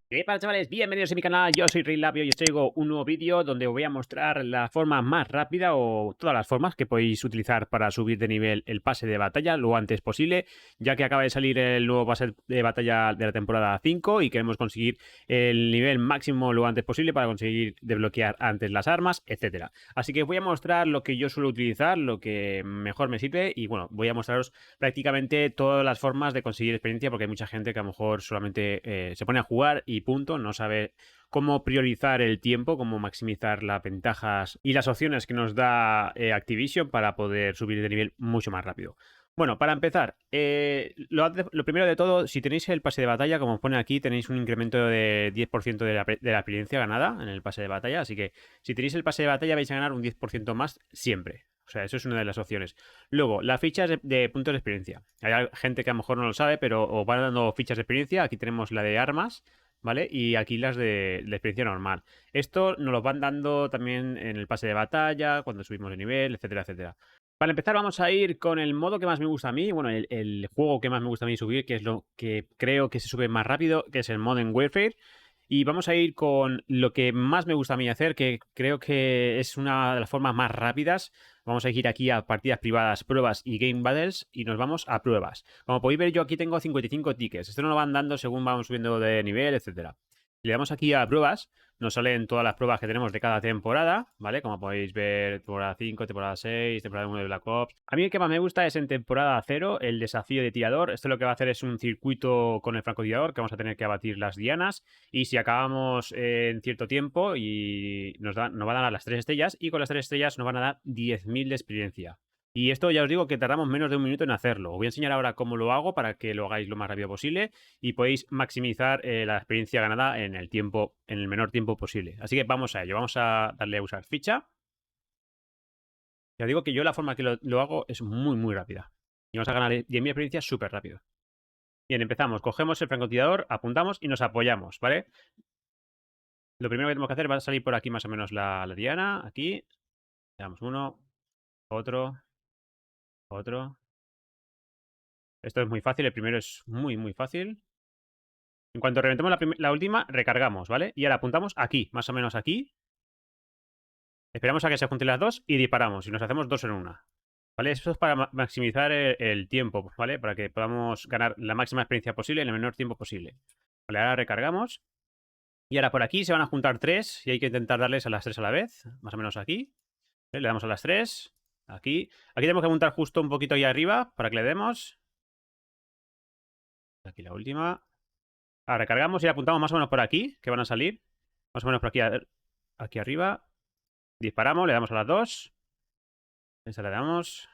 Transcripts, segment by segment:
¿Qué pasa, chavales? Bienvenidos a mi canal, yo soy Rilabio y os traigo un nuevo vídeo donde os voy a mostrar la forma más rápida o todas las formas que podéis utilizar para subir de nivel el pase de batalla lo antes posible, ya que acaba de salir el nuevo pase de batalla de la temporada 5 y queremos conseguir el nivel máximo lo antes posible para conseguir desbloquear antes las armas, etcétera. Así que os voy a mostrar lo que yo suelo utilizar, lo que mejor me sirve y bueno, voy a mostraros prácticamente todas las formas de conseguir experiencia porque hay mucha gente que a lo mejor solamente se pone a jugar y punto, no sabe cómo priorizar el tiempo, cómo maximizar las ventajas y las opciones que nos da Activision para poder subir de nivel mucho más rápido. Bueno, para empezar, lo primero de todo, si tenéis el pase de batalla, como os pone aquí, tenéis un incremento de 10% de la experiencia ganada en el pase de batalla, así que si tenéis el pase de batalla vais a ganar un 10% más siempre. O sea, eso es una de las opciones. Luego, las fichas de puntos de experiencia. Hay gente que a lo mejor no lo sabe, pero os van dando fichas de experiencia. Aquí tenemos la de armas, ¿vale? Y aquí las de experiencia normal. Esto nos lo van dando también en el pase de batalla, cuando subimos de nivel, etcétera, etcétera. Para empezar vamos a ir con el modo que más me gusta a mí, bueno, el juego que más me gusta a mí subir, que es lo que creo que se sube más rápido, que es el Modern Warfare. Y vamos a ir con lo que más me gusta a mí hacer, que creo que es una de las formas más rápidas. Vamos a ir aquí a partidas privadas, pruebas y game battles y nos vamos a pruebas. Como podéis ver, yo aquí tengo 55 tickets. Esto nos lo van dando según vamos subiendo de nivel, etcétera. Le damos aquí a pruebas, nos salen todas las pruebas que tenemos de cada temporada, ¿vale? Como podéis ver, temporada 5, temporada 6, temporada 1 de Black Ops. A mí el que más me gusta es en temporada 0, el desafío de tirador. Esto lo que va a hacer es un circuito con el francotirador, que vamos a tener que abatir las dianas. Y si acabamos en cierto tiempo, y nos van a dar las 3 estrellas, y con las 3 estrellas nos van a dar 10.000 de experiencia. Y esto ya os digo que tardamos menos de un minuto en hacerlo. Os voy a enseñar ahora cómo lo hago para que lo hagáis lo más rápido posible y podéis maximizar la experiencia ganada en el tiempo, en el menor tiempo posible. Así que vamos a ello. Vamos a darle a usar ficha. Ya digo que yo la forma que lo hago es muy rápida. Y vamos a ganar 10.000 experiencias súper rápido. Bien, empezamos. Cogemos el francotirador, apuntamos y nos apoyamos, ¿vale? Lo primero que tenemos que hacer va a salir por aquí más o menos la diana. Aquí. Le damos uno, otro. Esto es muy fácil, el primero es muy fácil. En cuanto reventemos la última, recargamos, ¿vale? Y ahora apuntamos aquí, más o menos aquí. Esperamos a que se junten las dos y disparamos. Y nos hacemos dos en una. ¿Vale? Eso es para maximizar el tiempo, ¿vale? Para que podamos ganar la máxima experiencia posible en el menor tiempo posible. Vale, ahora recargamos. Y ahora por aquí se van a juntar tres y hay que intentar darles a las tres a la vez. Más o menos aquí. ¿Vale? Le damos a las tres. Aquí. Aquí tenemos que apuntar justo un poquito ahí arriba para que le demos. Aquí la última. Ahora recargamos y apuntamos más o menos por aquí, que van a salir. Más o menos por aquí, aquí arriba. Disparamos, le damos a las dos. Esta le damos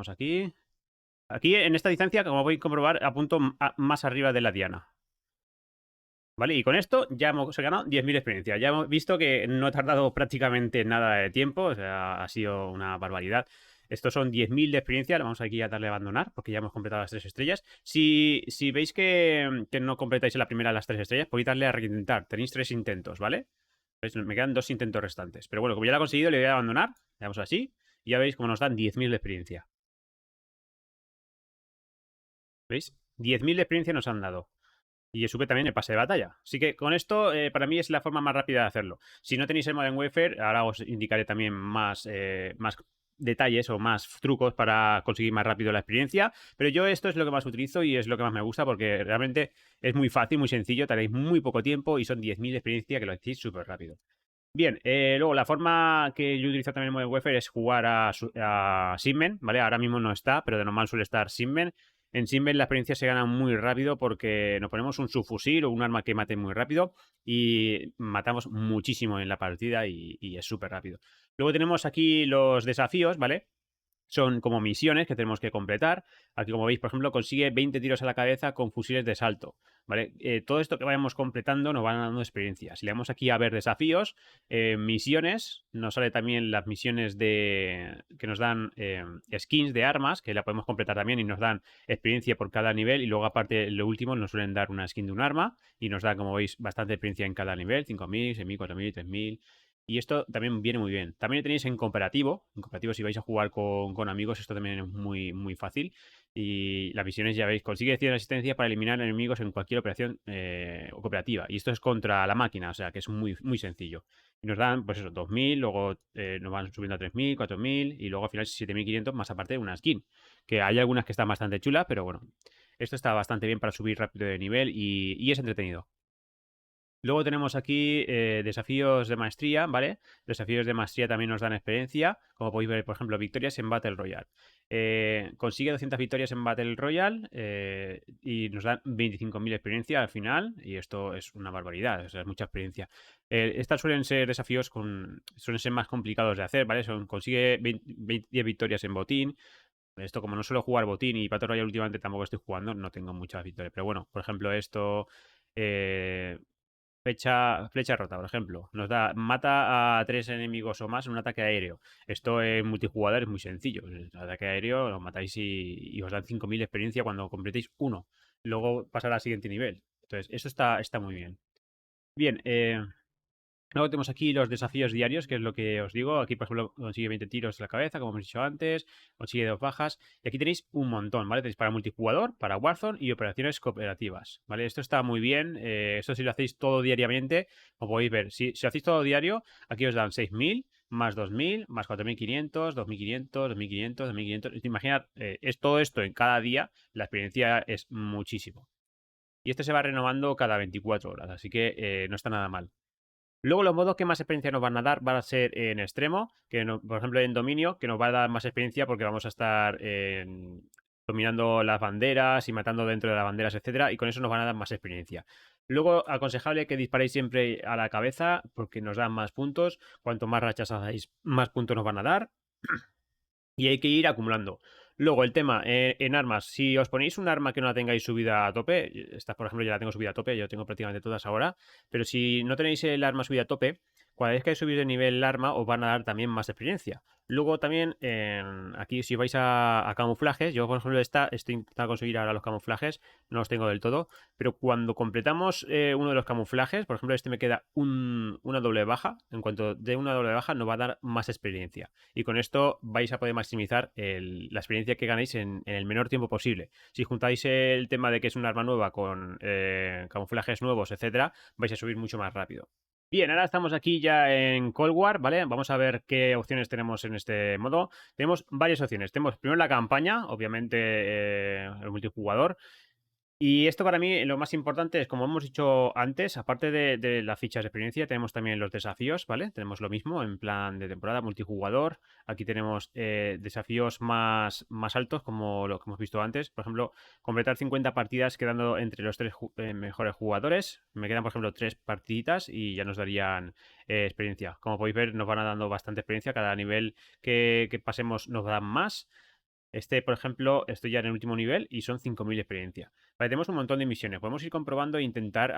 aquí. Aquí en esta distancia, como voy a comprobar, apunto más arriba de la diana. ¿Vale? Y con esto ya hemos ganado 10.000 experiencias. Ya hemos visto que no ha tardado prácticamente nada de tiempo. O sea, ha sido una barbaridad. Estos son 10.000 de experiencia. Vamos aquí a darle a abandonar porque ya hemos completado las 3 estrellas. Si veis que no completáis en la primera las 3 estrellas, podéis darle a reintentar. Tenéis 3 intentos, ¿vale? ¿Veis? Me quedan 2 intentos restantes. Pero bueno, como ya lo he conseguido, le voy a abandonar. Le damos así. Y ya veis cómo nos dan 10.000 de experiencia. ¿Veis? 10.000 de experiencia nos han dado. Y sube también el pase de batalla. Así que con esto, para mí es la forma más rápida de hacerlo. Si no tenéis el Modern Warfare, ahora os indicaré también más detalles o más trucos para conseguir más rápido la experiencia. Pero yo esto es lo que más utilizo y es lo que más me gusta porque realmente es muy fácil, muy sencillo, tardáis muy poco tiempo y son 10.000 de experiencia que lo hacéis súper rápido. Bien, luego la forma que yo utilizo también en Modern Warfare es jugar a Simmen, ¿vale? Ahora mismo no está, pero de normal suele estar Simmen. En Simmen la experiencia se gana muy rápido porque nos ponemos un subfusil o un arma que mate muy rápido y matamos muchísimo en la partida y es súper rápido. Luego tenemos aquí los desafíos, ¿vale? Son como misiones que tenemos que completar. Aquí, como veis, por ejemplo, consigue 20 tiros a la cabeza con fusiles de salto. ¿Vale? Todo esto que vayamos completando nos van dando experiencia. Si le damos aquí a ver desafíos, misiones, nos sale también las misiones que nos dan skins de armas, que la podemos completar también y nos dan experiencia por cada nivel. Y luego, aparte, lo último, nos suelen dar una skin de un arma y nos da, como veis, bastante experiencia en cada nivel: 5.000, 6.000, 4.000, 3.000. Y esto también viene muy bien. También lo tenéis en cooperativo. En cooperativo, si vais a jugar con amigos, esto también es muy fácil. Y las misiones, ya veis, consigue 100 asistencia para eliminar enemigos en cualquier operación o cooperativa. Y esto es contra la máquina, o sea que es muy, muy sencillo. Y nos dan, pues eso, 2000, luego nos van subiendo a 3000, 4000 y luego al final 7500 más aparte de una skin. Que hay algunas que están bastante chulas, pero bueno, esto está bastante bien para subir rápido de nivel y es entretenido. Luego tenemos aquí desafíos de maestría, ¿vale? Desafíos de maestría también nos dan experiencia, como podéis ver, por ejemplo, victorias en Battle Royale. Consigue 200 victorias en Battle Royale y nos dan 25.000 experiencia al final, y esto es una barbaridad, o sea, es mucha experiencia. Estas suelen ser desafíos suelen ser más complicados de hacer, ¿vale? Consigue 10 victorias en botín. Esto, como no suelo jugar botín y Battle Royale últimamente tampoco estoy jugando, no tengo muchas victorias. Pero bueno, por ejemplo, esto... eh, flecha rota, por ejemplo. Mata a 3 enemigos o más en un ataque aéreo. Esto en multijugador es muy sencillo. El ataque aéreo lo matáis y os dan 5000 experiencia cuando completéis uno. Luego pasar al siguiente nivel. Entonces, eso está muy bien. Bien, luego tenemos aquí los desafíos diarios, que es lo que os digo. Aquí, por ejemplo, consigue 20 tiros en la cabeza, como hemos dicho antes. Consigue 2 bajas. Y aquí tenéis un montón, ¿vale? Tenéis para multijugador, para Warzone y operaciones cooperativas, ¿vale? Esto está muy bien. Esto si lo hacéis todo diariamente, como podéis ver. Si lo hacéis todo diario, aquí os dan 6000, más 2000, más 4500, 2500, 2500, 2500. Imaginad, es todo esto en cada día. La experiencia es muchísimo. Y este se va renovando cada 24 horas, así que no está nada mal. Luego los modos que más experiencia nos van a dar van a ser en extremo, por ejemplo en dominio, que nos va a dar más experiencia porque vamos a estar dominando las banderas y matando dentro de las banderas, etcétera, y con eso nos van a dar más experiencia. Luego, aconsejable que disparéis siempre a la cabeza porque nos dan más puntos. Cuanto más rachas hagáis, más puntos nos van a dar. Y hay que ir acumulando. Luego, el tema en armas. Si os ponéis un arma que no la tengáis subida a tope, esta por ejemplo ya la tengo subida a tope, yo tengo prácticamente todas ahora, pero si no tenéis el arma subida a tope, cada vez que subís de nivel el arma os van a dar también más experiencia. Luego también, aquí si vais a camuflajes, yo por ejemplo estoy intentando conseguir ahora los camuflajes, no los tengo del todo, pero cuando completamos uno de los camuflajes, por ejemplo este me queda una doble baja, en cuanto de una doble baja nos va a dar más experiencia. Y con esto vais a poder maximizar la experiencia que ganéis en el menor tiempo posible. Si juntáis el tema de que es un arma nueva con camuflajes nuevos, etcétera, vais a subir mucho más rápido. Bien, ahora estamos aquí ya en Cold War, ¿vale? Vamos a ver qué opciones tenemos en este modo. Tenemos varias opciones. Tenemos primero la campaña, obviamente el multijugador. Y esto para mí lo más importante es, como hemos dicho antes, aparte de las fichas de experiencia, tenemos también los desafíos, ¿vale? Tenemos lo mismo en plan de temporada multijugador. Aquí tenemos desafíos más altos, como lo que hemos visto antes. Por ejemplo, completar 50 partidas quedando entre los 3 mejores jugadores. Me quedan, por ejemplo, 3 partiditas y ya nos darían experiencia. Como podéis ver, nos van dando bastante experiencia. Cada nivel que pasemos nos dan más. Por ejemplo, estoy ya en el último nivel y son 5000 experiencia. Vale, tenemos un montón de misiones. Podemos ir comprobando e intentar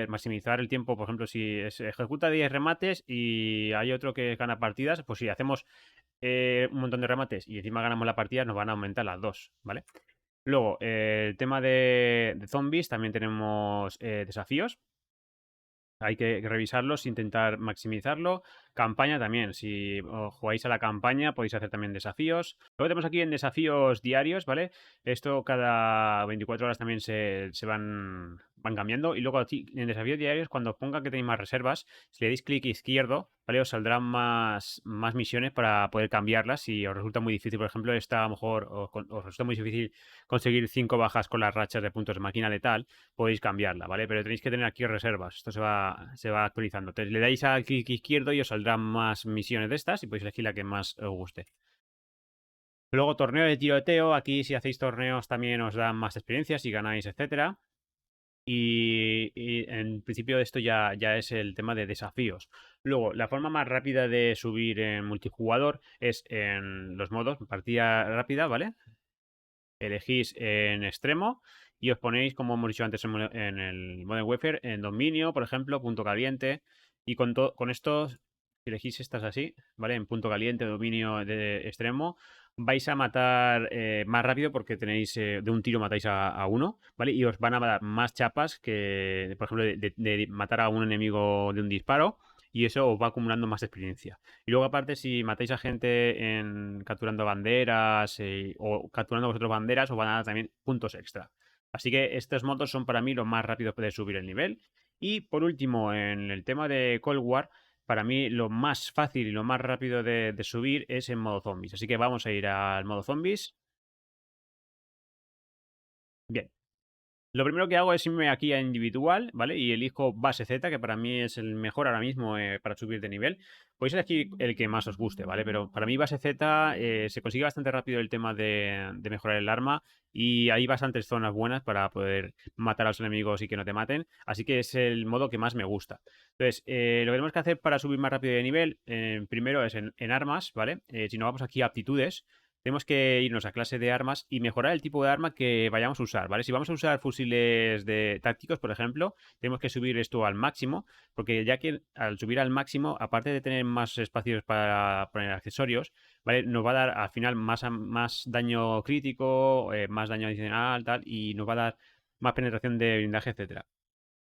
maximizar el tiempo. Por ejemplo, si ejecuta 10 remates y hay otro que gana partidas, pues si hacemos un montón de remates y encima ganamos la partida, nos van a aumentar las dos, ¿vale? Luego, el tema de zombies, también tenemos desafíos. Hay que revisarlos, intentar maximizarlo. Campaña también. Si jugáis a la campaña, podéis hacer también desafíos. Luego tenemos aquí en desafíos diarios, ¿vale? Esto cada 24 horas también se van cambiando. Y luego aquí en desafíos diarios, cuando os ponga que tenéis más reservas, si le dais clic izquierdo, ¿vale? Os saldrán más misiones para poder cambiarlas. Si os resulta muy difícil, por ejemplo, esta a lo mejor os resulta muy difícil conseguir 5 bajas con las rachas de puntos de máquina letal, podéis cambiarla, ¿vale? Pero tenéis que tener aquí reservas. Esto se va actualizando. Entonces le dais al clic izquierdo y os saldrán más misiones de estas y podéis elegir la que más os guste. Luego torneo de tiroteo. Aquí si hacéis torneos también os dan más experiencias y ganáis, etcétera. Y en principio esto ya es el tema de desafíos. Luego, la forma más rápida de subir en multijugador es en los modos, partida rápida, ¿vale? Elegís en extremo y os ponéis, como hemos dicho antes en el Modern Warfare, en dominio, por ejemplo, punto caliente. Y con esto, elegís estas así, ¿vale? En punto caliente, dominio de extremo, vais a matar más rápido porque tenéis, de un tiro matáis a uno, ¿vale? Y os van a dar más chapas que, por ejemplo, de matar a un enemigo de un disparo. y eso os va acumulando más experiencia. Y luego aparte, si matáis a gente capturando banderas o capturando vosotros banderas, os van a dar también puntos extra. Así que estos modos son para mí los más rápidos de subir el nivel. Y por último, en el tema de Cold War, para mí lo más fácil y lo más rápido de subir es en modo zombies. Así que vamos a ir al modo zombies. Bien. Lo primero que hago es irme aquí a individual, ¿vale? Y elijo base Z, que para mí es el mejor ahora mismo para subir de nivel. Podéis elegir el que más os guste, ¿vale? Pero para mí base Z se consigue bastante rápido el tema de mejorar el arma y hay bastantes zonas buenas para poder matar a los enemigos y que no te maten. Así que es el modo que más me gusta. Entonces, lo que tenemos que hacer para subir más rápido de nivel, primero es en armas, ¿vale? Si no vamos aquí a aptitudes, tenemos que irnos a clase de armas y mejorar el tipo de arma que vayamos a usar, ¿vale? Si vamos a usar fusiles de tácticos, por ejemplo, tenemos que subir esto al máximo, porque ya que al subir al máximo, aparte de tener más espacios para poner accesorios, ¿vale? Nos va a dar al final más daño crítico, más daño adicional, tal, y nos va a dar más penetración de blindaje, etcétera.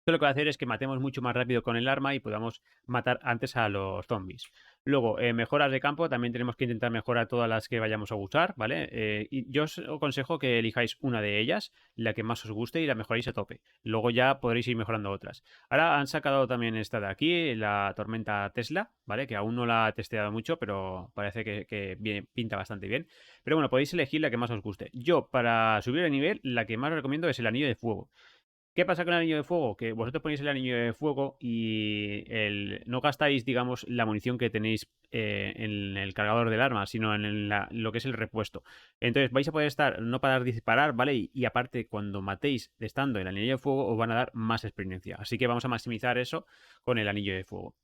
Esto lo que va a hacer es que matemos mucho más rápido con el arma y podamos matar antes a los zombies. Luego, mejoras de campo, también tenemos que intentar mejorar todas las que vayamos a usar, ¿vale? Y yo os aconsejo que elijáis una de ellas, la que más os guste y la mejoréis a tope. Luego ya podréis ir mejorando otras. Ahora han sacado también esta de aquí, la tormenta Tesla, ¿vale? Que aún no la he testeado mucho, pero parece que pinta bastante bien. Pero bueno, podéis elegir la que más os guste. Yo, para subir el nivel, la que más os recomiendo es el anillo de fuego. ¿Qué pasa con el anillo de fuego? Que vosotros ponéis el anillo de fuego y no gastáis, digamos, la munición que tenéis en el cargador del arma, sino en lo que es el repuesto. Entonces vais a poder no parar de disparar, ¿vale? Y aparte, cuando matéis estando en el anillo de fuego, os van a dar más experiencia. Así que vamos a maximizar eso con el anillo de fuego.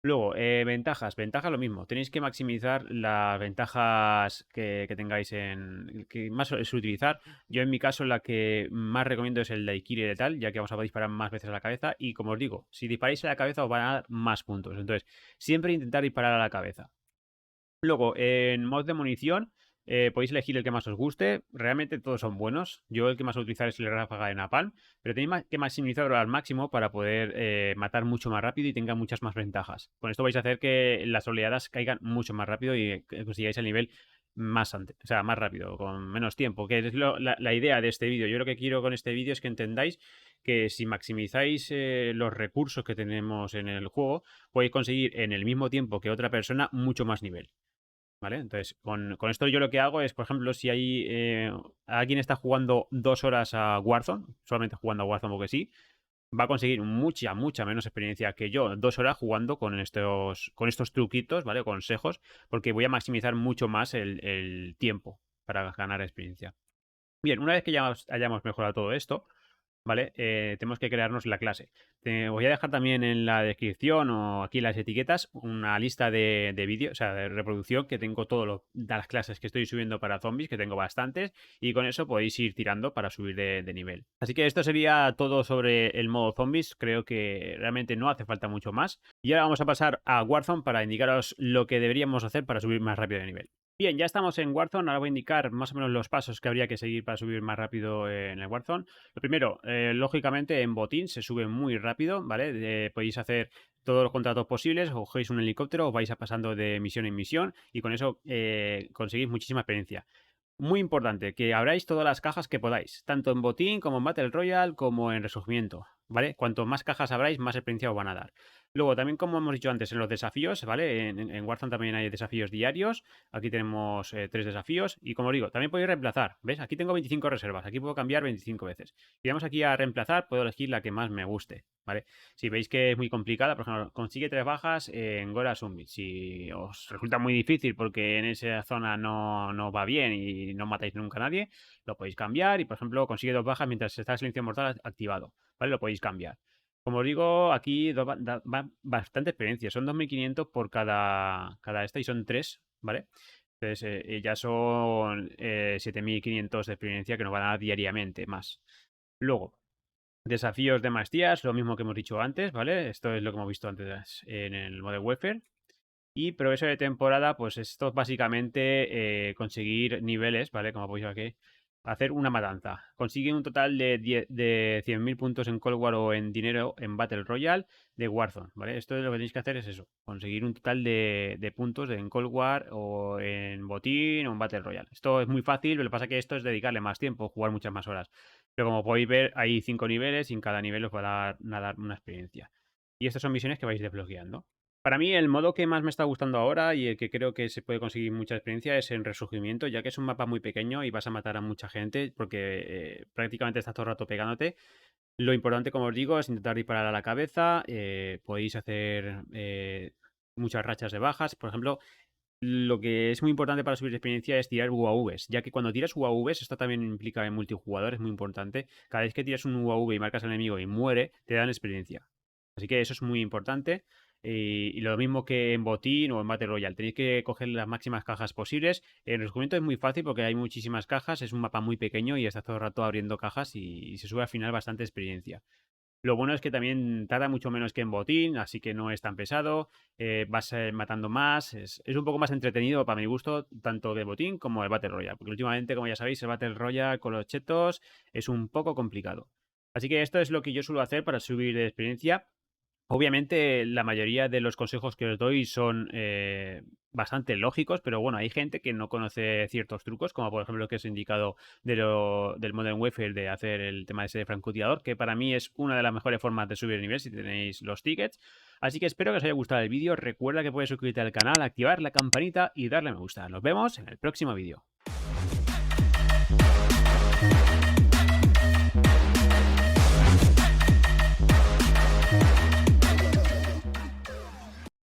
Luego, ventajas. Ventajas lo mismo. Tenéis que maximizar las ventajas que tengáis que más es utilizar. Yo en mi caso la que más recomiendo es el Daikiri de tal, ya que vamos a disparar más veces a la cabeza. Y como os digo, si disparáis a la cabeza os van a dar más puntos. Entonces, siempre intentar disparar a la cabeza. Luego, en mod de munición, podéis elegir el que más os guste. Realmente todos son buenos. Yo el que más voy a utilizar es el ráfaga de Napalm, pero tenéis que maximizarlo al máximo para poder matar mucho más rápido y tenga muchas más ventajas. Con esto vais a hacer que las oleadas caigan mucho más rápido y que consigáis el nivel más antes, o sea, más rápido, con menos tiempo, que es la idea de este vídeo. Yo lo que quiero con este vídeo es que entendáis que si maximizáis los recursos que tenemos en el juego, podéis conseguir en el mismo tiempo que otra persona mucho más nivel. ¿Vale? Entonces, con esto yo lo que hago es, por ejemplo, si hay alguien está jugando 2 horas a Warzone, solamente jugando a Warzone porque sí, va a conseguir mucha menos experiencia que yo, 2 horas jugando con estos truquitos, ¿vale? Consejos, porque voy a maximizar mucho más el tiempo para ganar experiencia. Bien, una vez que ya hayamos mejorado todo esto, ¿vale? Tenemos que crearnos la clase. Te voy a dejar también en la descripción o aquí en las etiquetas una lista de vídeos, o sea, de reproducción que tengo todas las clases que estoy subiendo para zombies, que tengo bastantes, y con eso podéis ir tirando para subir de nivel. Así que esto sería todo sobre el modo zombies. Creo que realmente no hace falta mucho más. Y ahora vamos a pasar a Warzone para indicaros lo que deberíamos hacer para subir más rápido de nivel. Bien, ya estamos en Warzone. Ahora voy a indicar más o menos los pasos que habría que seguir para subir más rápido en el Warzone. Lo primero, lógicamente en botín se sube muy rápido, ¿vale? Podéis hacer todos los contratos posibles, cogéis un helicóptero, os vais pasando de misión en misión y con eso conseguís muchísima experiencia. Muy importante, que abráis todas las cajas que podáis, tanto en botín como en Battle Royale como en resurgimiento, ¿vale? Cuanto más cajas abráis, más experiencia os van a dar. Luego, también como hemos dicho antes, en los desafíos, ¿vale? En Warzone también hay desafíos diarios. Aquí tenemos 3 desafíos. Y como os digo, también podéis reemplazar. ¿Ves? Aquí tengo 25 reservas. Aquí puedo cambiar 25 veces. Si vamos aquí a reemplazar, puedo elegir la que más me guste, ¿vale? Si veis que es muy complicada, por ejemplo, consigue 3 bajas en Gora Summit. Si os resulta muy difícil porque en esa zona no va bien y no matáis nunca a nadie, lo podéis cambiar. Y, por ejemplo, consigue 2 bajas mientras está el silencio mortal activado, ¿vale? Lo podéis cambiar. Como os digo, aquí va bastante experiencia. Son 2.500 por cada esta y son 3, ¿vale? Entonces ya son 7.500 de experiencia que nos van a dar diariamente más. Luego, desafíos de maestrías, lo mismo que hemos dicho antes, ¿vale? Esto es lo que hemos visto antes en el Modern Warfare. Y progreso de temporada, pues esto es básicamente conseguir niveles, ¿vale? Como podéis ver aquí, hacer una matanza. Consigue un total de 100.000 puntos en Cold War o en dinero en Battle Royale de Warzone, ¿vale? Esto lo que tenéis que hacer es eso, conseguir un total de puntos en Cold War o en botín o en Battle Royale. Esto es muy fácil, lo que pasa es que esto es dedicarle más tiempo, jugar muchas más horas. Pero como podéis ver, hay 5 niveles y en cada nivel os va a dar una experiencia. Y estas son misiones que vais desbloqueando. Para mí, el modo que más me está gustando ahora y el que creo que se puede conseguir mucha experiencia es en Resurgimiento, ya que es un mapa muy pequeño y vas a matar a mucha gente porque prácticamente estás todo el rato pegándote. Lo importante, como os digo, es intentar disparar a la cabeza. Podéis hacer muchas rachas de bajas. Por ejemplo, lo que es muy importante para subir experiencia es tirar UAVs, ya que cuando tiras UAVs, esto también implica en multijugador, es muy importante. Cada vez que tiras un UAV y marcas al enemigo y muere, te dan experiencia. Así que eso es muy importante. Y lo mismo que en botín o en Battle Royale, tenéis que coger las máximas cajas posibles. En descubrimiento es muy fácil porque hay muchísimas cajas, es un mapa muy pequeño y estás todo el rato abriendo cajas y se sube al final bastante experiencia. Lo bueno es que también tarda mucho menos que en botín, así que no es tan pesado, vas matando más, es un poco más entretenido para mi gusto, tanto de botín como el Battle Royale, porque últimamente, como ya sabéis, el Battle Royale con los chetos es un poco complicado. Así que esto es lo que yo suelo hacer para subir de experiencia. Obviamente, la mayoría de los consejos que os doy son bastante lógicos, pero bueno, hay gente que no conoce ciertos trucos, como por ejemplo lo que os he indicado del Modern Warfare, de hacer el tema ese de francotirador, que para mí es una de las mejores formas de subir el nivel si tenéis los tickets. Así que espero que os haya gustado el vídeo. Recuerda que puedes suscribirte al canal, activar la campanita y darle a me gusta. Nos vemos en el próximo vídeo.